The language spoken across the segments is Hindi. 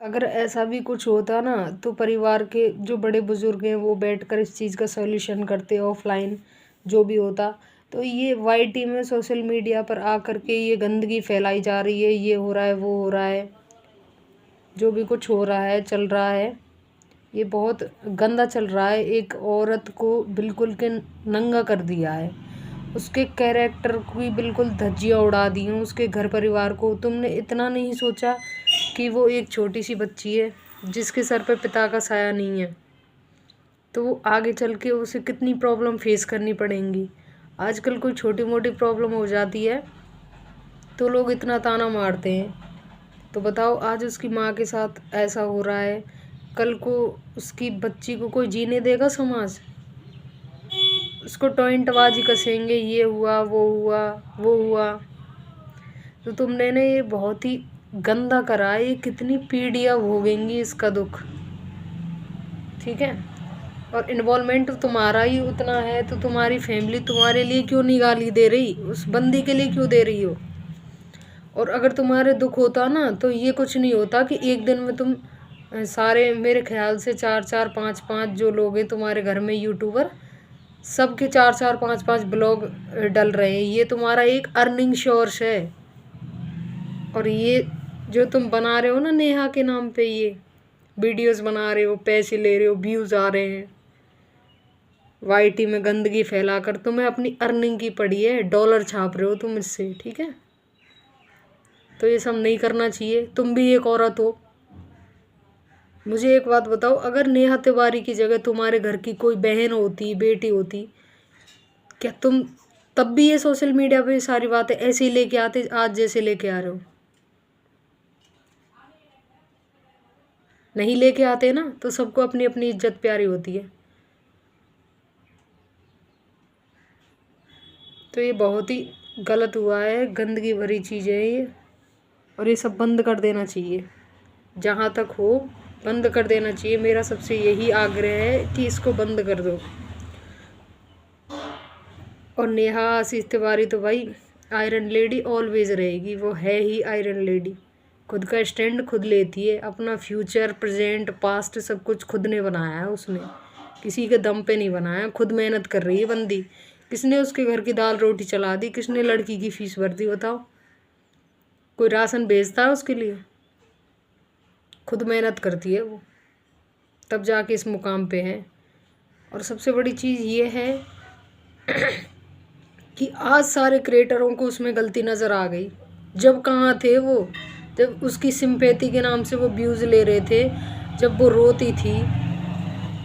अगर ऐसा भी कुछ होता ना तो परिवार के जो बड़े बुजुर्ग हैं वो बैठकर इस चीज़ का सॉल्यूशन करते, ऑफलाइन जो भी होता। तो ये वाईटी में सोशल मीडिया पर आकर के ये गंदगी फैलाई जा रही है, ये हो रहा है, वो हो रहा है, जो भी कुछ हो रहा है, चल रहा है, ये बहुत गंदा चल रहा है। एक औरत को बिल्कुल के नंगा कर दिया है, उसके कैरेक्टर की बिल्कुल धज्जियाँ उड़ा दी हैं, उसके घर परिवार को। तुमने इतना नहीं सोचा कि वो एक छोटी सी बच्ची है जिसके सर पे पिता का साया नहीं है, तो वो आगे चल के उसे कितनी प्रॉब्लम फेस करनी पड़ेंगी। आजकल कोई छोटी मोटी प्रॉब्लम हो जाती है तो लोग इतना ताना मारते हैं। तो बताओ, आज उसकी माँ के साथ ऐसा हो रहा है, कल को उसकी बच्ची को कोई जीने देगा समाज? उसको टॉइंटबाजी कसेंगे, ये हुआ, वो हुआ, वो हुआ। तो तुमने ने ये बहुत ही गंदा करा है, ये कितनी पीढ़ियाँ भोगेंगी इसका दुख। ठीक है, और इन्वॉल्वमेंट तुम्हारा ही उतना है तो तुम्हारी फैमिली तुम्हारे लिए क्यों नहीं गाली दे रही, उस बंदी के लिए क्यों दे रही हो? और अगर तुम्हारे दुख होता ना तो ये कुछ नहीं होता कि एक दिन में तुम सारे, मेरे ख्याल से 4-4 5-5 जो लोग हैं तुम्हारे घर में यूट्यूबर, सबके 4-4 5-5 ब्लॉग डल रहे हैं। ये तुम्हारा एक अर्निंग सोर्स है। और ये जो तुम बना रहे हो ना नेहा के नाम पे, ये वीडियोस बना रहे हो, पैसे ले रहे हो, व्यूज़ आ रहे हैं, वाईटी में गंदगी फैलाकर तुम्हें अपनी अर्निंग की पड़ी है, डॉलर छाप रहे हो तुम इससे। ठीक है, तो ये सब नहीं करना चाहिए। तुम भी एक औरत हो। मुझे एक बात बताओ, अगर नेहा तिवारी की जगह तुम्हारे घर की कोई बहन होती, बेटी होती, क्या तुम तब भी ये सोशल मीडिया पे सारी बातें ऐसे ही लेके आते आज जैसे लेके आ रहे हो? नहीं लेके आते ना, तो सबको अपनी अपनी इज्जत प्यारी होती है। तो ये बहुत ही गलत हुआ है, गंदगी भरी चीज़ है ये, और ये सब बंद कर देना चाहिए। जहाँ तक हो बंद कर देना चाहिए। मेरा सबसे यही आग्रह है कि इसको बंद कर दो। और नेहा आशीष तिवारी तो भाई आयरन लेडी ऑलवेज रहेगी, वो है ही आयरन लेडी। खुद का स्टैंड खुद लेती है, अपना फ्यूचर, प्रेजेंट, पास्ट सब कुछ खुद ने बनाया है उसने, किसी के दम पे नहीं बनाया। खुद मेहनत कर रही है बंदी। किसने उसके घर की दाल रोटी चला दी? किसने लड़की की फीस भर दी? बताओ, कोई राशन भेजता है उसके लिए? खुद मेहनत करती है वो, तब जाके इस मुकाम पे है। और सबसे बड़ी चीज़ ये है कि आज सारे क्रिएटरों को उसमें गलती नज़र आ गई। जब कहाँ थे वो? जब उसकी सिंपैथी के नाम से वो व्यूज़ ले रहे थे, जब वो रोती थी,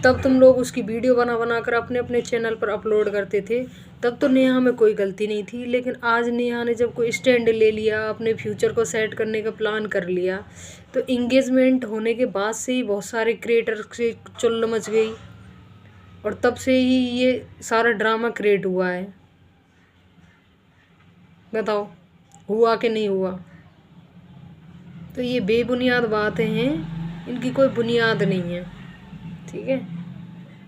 तब तुम लोग उसकी वीडियो बना बना कर अपने अपने चैनल पर अपलोड करते थे। तब तो नेहा में कोई गलती नहीं थी। लेकिन आज नेहा ने जब कोई स्टैंड ले लिया, अपने फ्यूचर को सेट करने का प्लान कर लिया, तो इंगेजमेंट होने के बाद से ही बहुत सारे क्रिएटर से चुल्ल मच गई, और तब से ही ये सारा ड्रामा क्रिएट हुआ है। बताओ, हुआ कि नहीं हुआ? तो ये बेबुनियाद बातें हैं, इनकी कोई बुनियाद नहीं है। ठीक है,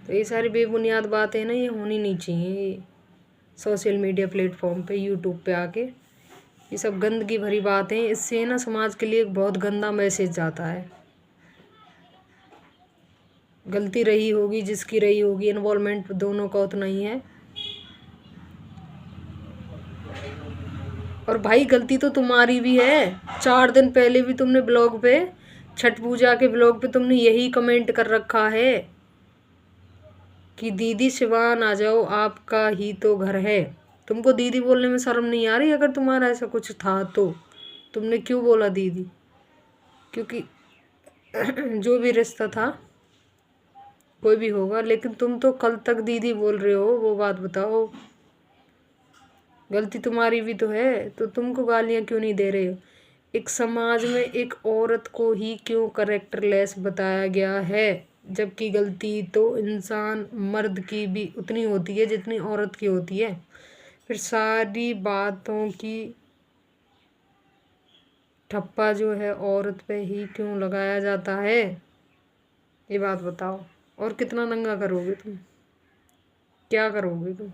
तो ये सारी बेबुनियाद बातें ना, ये होनी नहीं चाहिए सोशल मीडिया प्लेटफॉर्म पे, यूट्यूब पे आके। ये सब गंदगी भरी बातें, इससे ना समाज के लिए एक बहुत गंदा मैसेज जाता है। गलती रही होगी जिसकी रही होगी, इन्वॉल्वमेंट दोनों का उतना ही है। और भाई गलती तो तुम्हारी भी है। 4 दिन पहले भी तुमने ब्लॉग पे, छठ पूजा के ब्लॉग पे तुमने यही कमेंट कर रखा है कि दीदी सिवान आ जाओ, आपका ही तो घर है। तुमको दीदी बोलने में शर्म नहीं आ रही? अगर तुम्हारा ऐसा कुछ था तो तुमने क्यों बोला दीदी? क्योंकि जो भी रिश्ता था, कोई भी होगा, लेकिन तुम तो कल तक दीदी बोल रहे हो, वो बात बताओ। गलती तुम्हारी भी तो है, तो तुमको गालियाँ क्यों नहीं दे रहे हो? एक समाज में एक औरत को ही क्यों करेक्टरलेस बताया गया है, जबकि गलती तो इंसान मर्द की भी उतनी होती है जितनी औरत की होती है। फिर सारी बातों की ठप्पा जो है औरत पे ही क्यों लगाया जाता है? ये बात बताओ। और कितना नंगा करोगे तुम? क्या करोगे तुम?